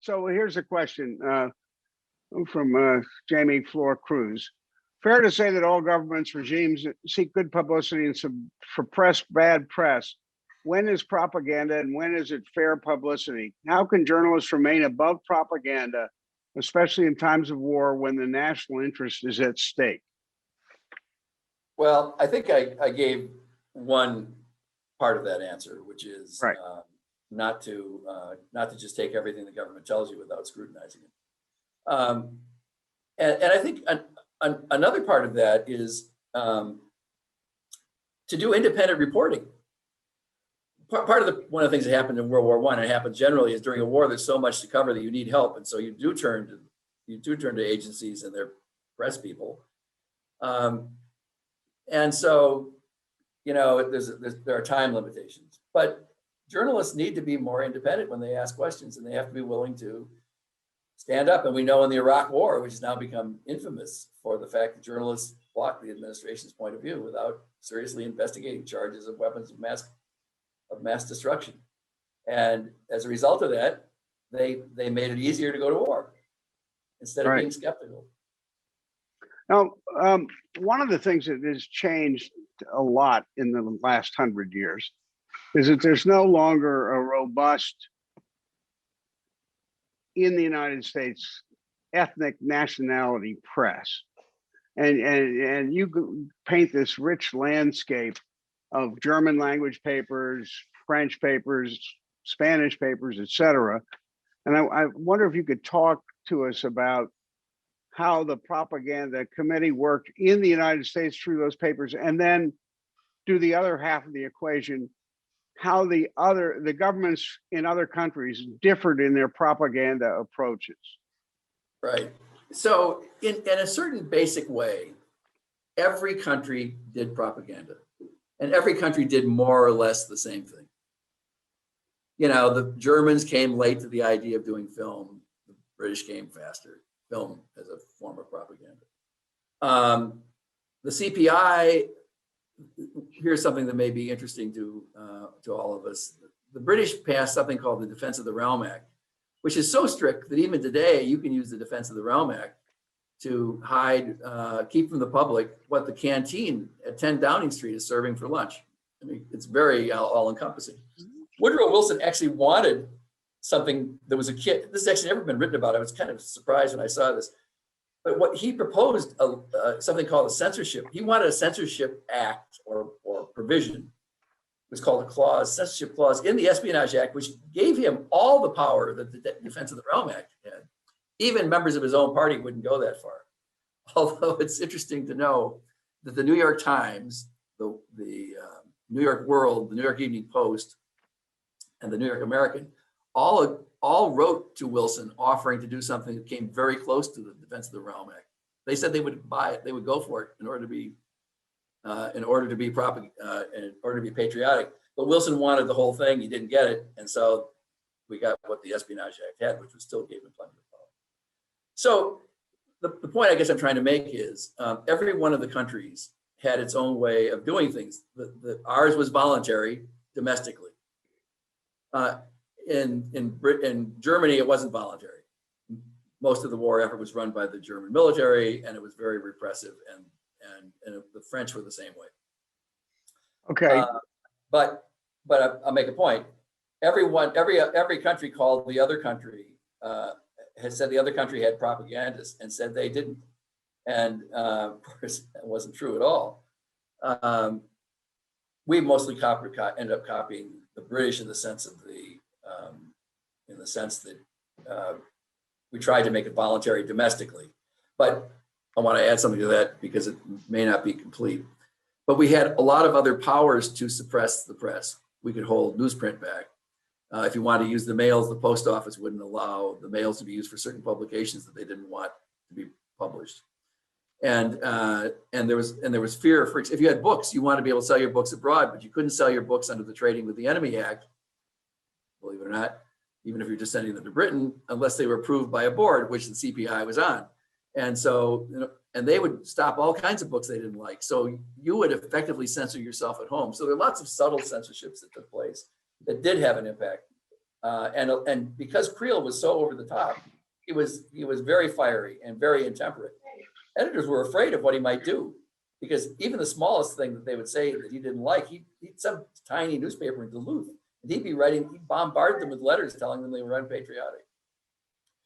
So here's a question from Jamie Floor Cruz. Fair to say that all governments, regimes seek good publicity and suppress bad press. When is propaganda and when is it fair publicity? How can journalists remain above propaganda, especially in times of war when the national interest is at stake? Well, I think I gave one part of that answer, which is right. Not to just take everything the government tells you without scrutinizing it. And I think another part of that is to do independent reporting. Part of one of the things that happened in World War I, and it happens generally, is during a war there's so much to cover that you need help, and so you do turn to agencies and their press people. And so, there are time limitations, but journalists need to be more independent when they ask questions, and they have to be willing to stand up. And we know in the Iraq War, which has now become infamous for the fact that journalists blocked the administration's point of view without seriously investigating charges of weapons of mass destruction. And as a result of that, they made it easier to go to war instead of being skeptical. Now, one of the things that has changed a lot in the last 100 years is that there's no longer a robust, in the United States, ethnic nationality press. And you paint this rich landscape of German language papers, French papers, Spanish papers, et cetera. And I wonder if you could talk to us about how the propaganda committee worked in the United States through those papers, and then do the other half of the equation, how the governments in other countries differed in their propaganda approaches. Right. So in a certain basic way, every country did propaganda, and every country did more or less the same thing. The Germans came late to the idea of doing film. The British came faster. Film as a form of propaganda. The CPI, here's something that may be interesting to all of us. The British passed something called the Defense of the Realm Act, which is so strict that even today you can use the Defense of the Realm Act to keep from the public what the canteen at 10 Downing Street is serving for lunch. I mean, it's very all-encompassing. Woodrow Wilson actually wanted something that was this has actually never been written about. I was kind of surprised when I saw this. But what he proposed, something called a censorship. He wanted a censorship act or provision. It was called a censorship clause in the Espionage Act, which gave him all the power that the Defense of the Realm Act had. Even members of his own party wouldn't go that far. Although it's interesting to know that the New York Times, the New York World, the New York Evening Post, and the New York American all wrote to Wilson offering to do something that came very close to the Defense of the Realm Act. They said they would buy it, they would go for it in order to be patriotic. But Wilson wanted the whole thing; he didn't get it, and so we got what the Espionage Act had, which was still gave him plenty of power. So the point I guess I'm trying to make is every one of the countries had its own way of doing things. Ours was voluntary domestically. In Germany, it wasn't voluntary. Most of the war effort was run by the German military, and it was very repressive. And the French were the same way. Okay, but I'll make a point. Every country called the other country has said the other country had propagandists and said they didn't, and of course that wasn't true at all. We mostly ended up copying the British in the sense that we tried to make it voluntary domestically. But I want to add something to that because it may not be complete. But we had a lot of other powers to suppress the press. We could hold newsprint back. If you wanted to use the mails, the post office wouldn't allow the mails to be used for certain publications that they didn't want to be published. And there was fear for if you had books, you wanted to be able to sell your books abroad, but you couldn't sell your books under the Trading with the Enemy Act, believe it or not, even if you're just sending them to Britain, unless they were approved by a board, which the CPI was on. And so, and they would stop all kinds of books they didn't like. So you would effectively censor yourself at home. So there are lots of subtle censorships that took place that did have an impact. And because Creel was so over the top, he was very fiery and very intemperate. Editors were afraid of what he might do, because even the smallest thing that they would say that he didn't like, he'd some tiny newspaper in Duluth, and he'd bombard them with letters telling them they were unpatriotic.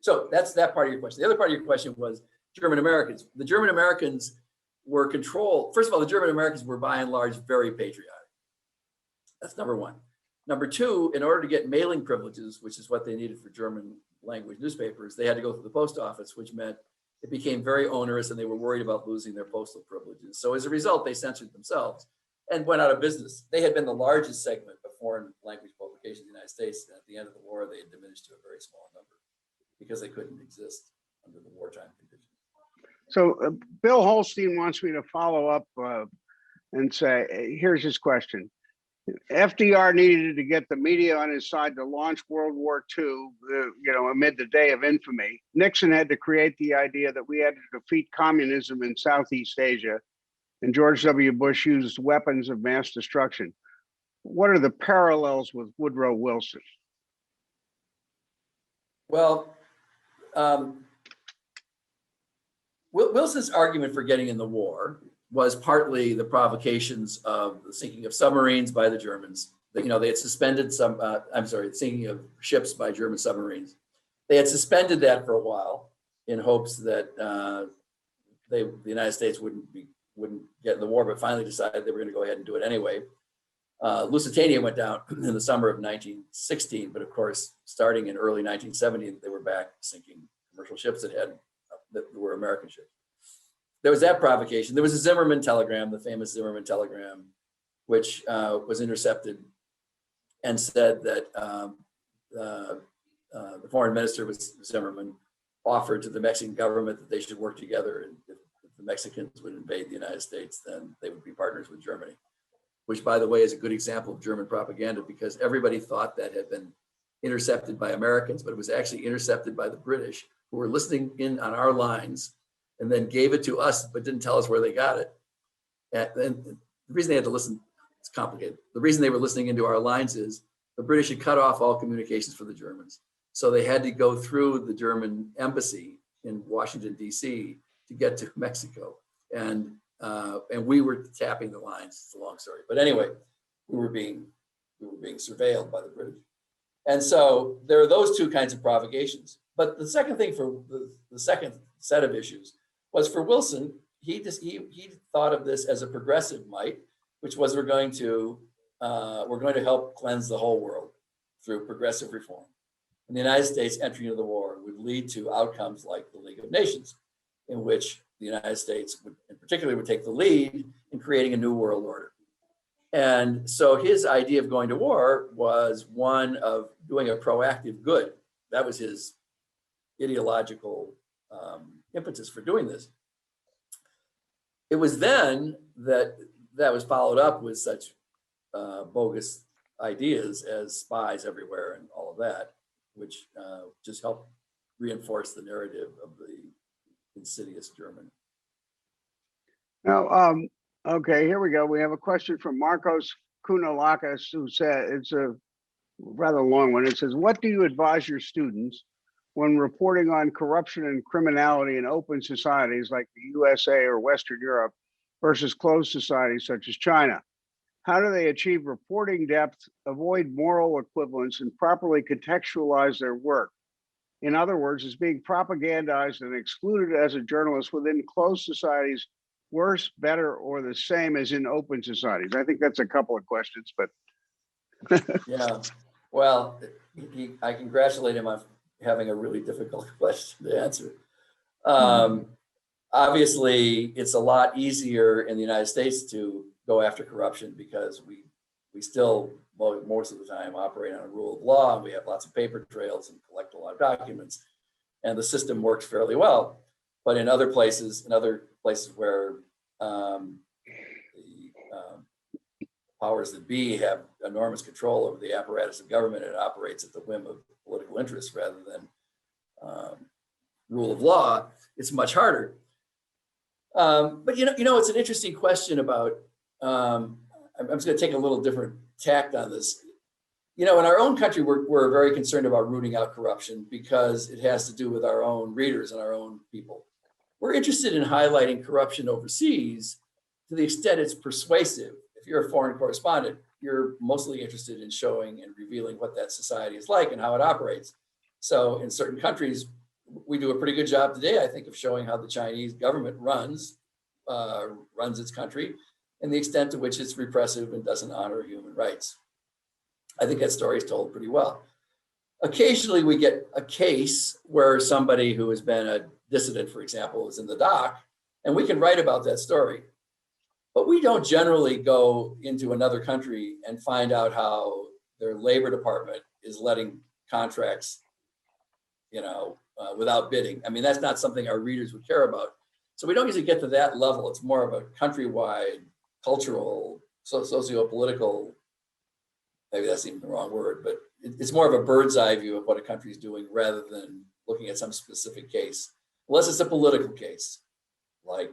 So that's that part of your question. The other part of your question was German Americans. The German Americans were controlled. First of all, the German Americans were by and large very patriotic. That's number one. Number two, in order to get mailing privileges, which is what they needed for German language newspapers, they had to go through the post office, which meant it became very onerous and they were worried about losing their postal privileges. So as a result, they censored themselves and went out of business. They had been the largest segment of foreign language publications in the United States. And at the end of the war, they had diminished to a very small number because they couldn't exist under the wartime conditions. So Bill Holstein wants me to follow up and say, here's his question. FDR needed to get the media on his side to launch World War II, amid the day of infamy. Nixon had to create the idea that we had to defeat communism in Southeast Asia, and George W. Bush used weapons of mass destruction. What are the parallels with Woodrow Wilson? Well, Wilson's argument for getting in the war was partly the provocations of the sinking of submarines by the Germans. They had suspended sinking of ships by German submarines. They had suspended that for a while in hopes that the United States wouldn't get in the war, but finally decided they were going to go ahead and do it anyway. Lusitania went down in the summer of 1916, but of course, starting in early 1970, they were back sinking commercial ships that were American ships. There was that provocation. There was a Zimmerman telegram, the famous Zimmerman telegram, which was intercepted and said that the foreign minister was Zimmerman offered to the Mexican government that they should work together, and if the Mexicans would invade the United States, then they would be partners with Germany, which, by the way, is a good example of German propaganda, because everybody thought that had been intercepted by Americans, but it was actually intercepted by the British, who were listening in on our lines and then gave it to us, but didn't tell us where they got it. And the reason they had to listen, it's complicated. The reason they were listening into our lines is the British had cut off all communications for the Germans. So they had to go through the German embassy in Washington, DC to get to Mexico. And we were tapping the lines. It's a long story. But anyway, we were being surveilled by the British. And so there are those two kinds of provocations. But the second thing for the second set of issues was for Wilson. He thought of this as a progressive might, which was we're going to help cleanse the whole world through progressive reform. And the United States entry into the war would lead to outcomes like the League of Nations, in which the United States in particular would take the lead in creating a new world order. And so his idea of going to war was one of doing a proactive good. That was his ideological impetus for doing this. It was then that was followed up with such bogus ideas as spies everywhere and all of that, which just helped reinforce the narrative of the insidious German. Now, okay, here we go. We have a question from Marcos Kounalakis, who said, it's a rather long one. It says, what do you advise your students when reporting on corruption and criminality in open societies like the USA or Western Europe versus closed societies such as China? How do they achieve reporting depth, avoid moral equivalence, and properly contextualize their work? In other words, is being propagandized and excluded as a journalist within closed societies worse, better, or the same as in open societies? I think that's a couple of questions, but. Yeah, well, I congratulate him on having a really difficult question to answer. Obviously, it's a lot easier in the United States to go after corruption because we still, most of the time, operate on a rule of law, and we have lots of paper trails and collect a lot of documents, and the system works fairly well. But in other places where the powers that be have enormous control over the apparatus of government, it operates at the whim of political interests rather than rule of law, it's much harder. But it's an interesting question about, I'm just going to take a little different tact on this. you know, in our own country, we're very concerned about rooting out corruption because it has to do with our own readers and our own people. We're interested in highlighting corruption overseas to the extent it's persuasive. If you're a foreign correspondent, you're mostly interested in showing and revealing what that society is like and how it operates. So in certain countries, we do a pretty good job today, I think, of showing how the Chinese government runs its country and the extent to which it's repressive and doesn't honor human rights. I think that story is told pretty well. Occasionally we get a case where somebody who has been a dissident, for example, is in the dock, and we can write about that story. But we don't generally go into another country and find out how their labor department is letting contracts, you know, without bidding. I mean, that's not something our readers would care about. So we don't usually get to that level. It's more of a countrywide, cultural, socio-political, maybe that's even the wrong word, but it's more of a bird's eye view of what a country is doing rather than looking at some specific case, unless it's a political case, like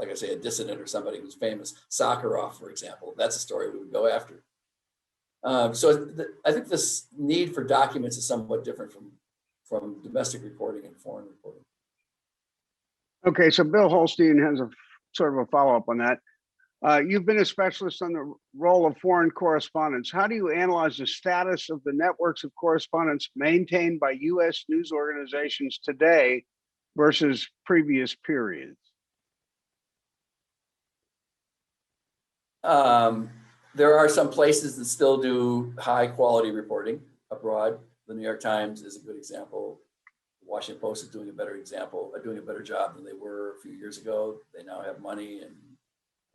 I say, a dissident or somebody who's famous, Sakharov, for example. That's a story we would go after. So I think this need for documents is somewhat different from domestic reporting and foreign reporting. Okay, so Bill Holstein has a sort of a follow-up on that. You've been a specialist on the role of foreign correspondents. How do you analyze the status of the networks of correspondence maintained by U.S. news organizations today versus previous periods? There are some places that still do high quality reporting abroad. The New York Times is a good example. The Washington Post is doing a better job than they were a few years ago. They now have money and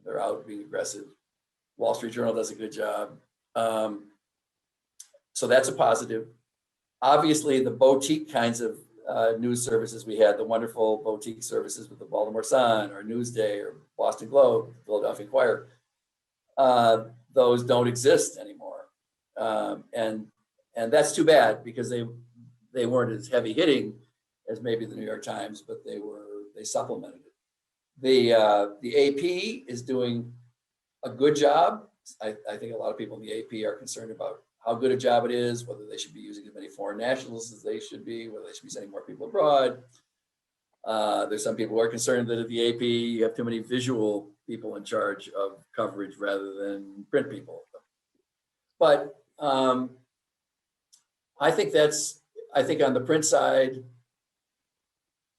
they're out being aggressive. Wall Street Journal does a good job. So that's a positive. Obviously, the boutique kinds of news services we had, the wonderful boutique services with the Baltimore Sun or Newsday or Boston Globe, Philadelphia Inquirer, those don't exist anymore. And that's too bad because they weren't as heavy hitting as maybe the New York Times, but they supplemented it. The AP is doing a good job. I think a lot of people in the AP are concerned about how good a job it is, whether they should be using as many foreign nationals as they should be, whether they should be sending more people abroad. There's some people who are concerned that at the AP, you have too many visual people in charge of coverage rather than print people. But I think on the print side,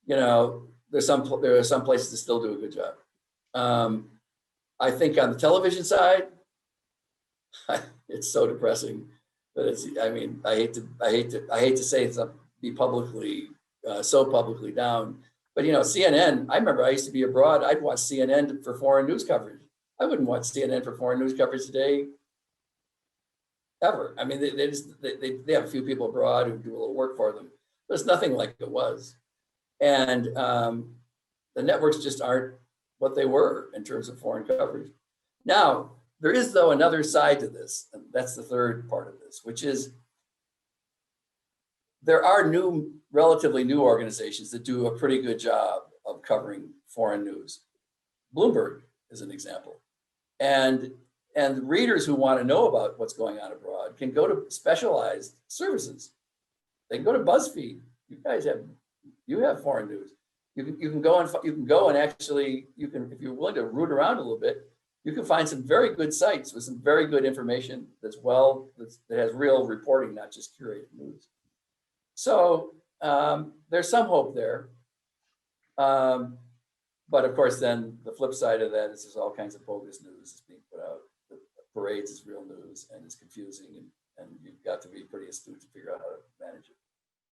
you know, there are some places that still do a good job. I think on the television side, it's so depressing that I mean, I hate to say it's be publicly so publicly down, but you know, CNN. I remember I used to be abroad. I'd watch CNN for foreign news coverage. I wouldn't watch CNN for foreign news coverage today, ever. I mean, they have a few people abroad who do a little work for them, but it's nothing like it was. And the networks just aren't what they were in terms of foreign coverage. Now, there is, though, another side to this, and that's the third part of this, which is there are relatively new organizations that do a pretty good job of covering foreign news. Bloomberg is an example. And readers who want to know about what's going on abroad can go to specialized services. They can go to BuzzFeed. You have foreign news. You can go and actually, if you're willing to root around a little bit, you can find some very good sites with some very good information that has real reporting, not just curated news. So there's some hope there. But of course, then the flip side of that is there's all kinds of bogus news that's being put out. The parades is real news and it's confusing, and you've got to be pretty astute to figure out how to manage it.